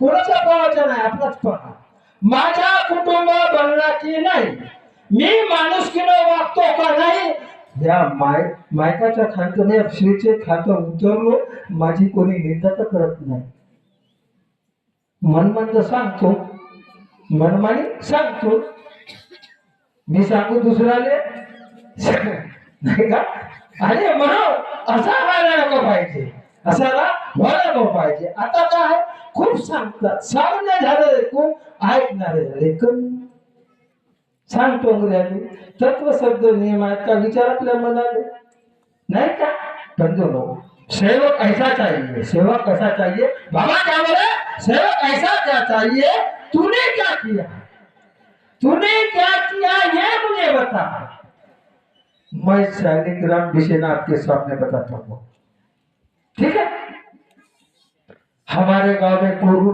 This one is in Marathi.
कोणाचा प्रवचन आहे आपलाच पहा. माझा कुटुंब बनला की नाही, मी माणुसकीनं वागतो का नाही, या मायकाच्या खात्याने श्रीचे खातं उतरलो, माझी कोणी निंदा तर करत नाही. मनमानी सांगतो, मनमानी सांगतो, मी सांगू दुसऱ्याले नाही का. आणि म्हणून असा व्हायला नको पाहिजे, असाला व्हायला नको पाहिजे. आता काय खूप सांगतात, सामान्य झालं खूप ऐकणारे झाले कमी. सांगतो अंग्रेजी तत्व शब्द नियम आहेत का, विचार आपल्या मनाले नाही का. समझो सेवक ऐसा चाहिए, सेवक कैसा चाहिए, बाबा क्या बोले, सेवक ऐसा क्या चाहिए, तूने क्या किया, तूने क्या किया ये मुझे बता, मैं सैनिक राम बिसेना आपके सामने बताता हूँ. ठीक है. हमारे गांव में कोरोना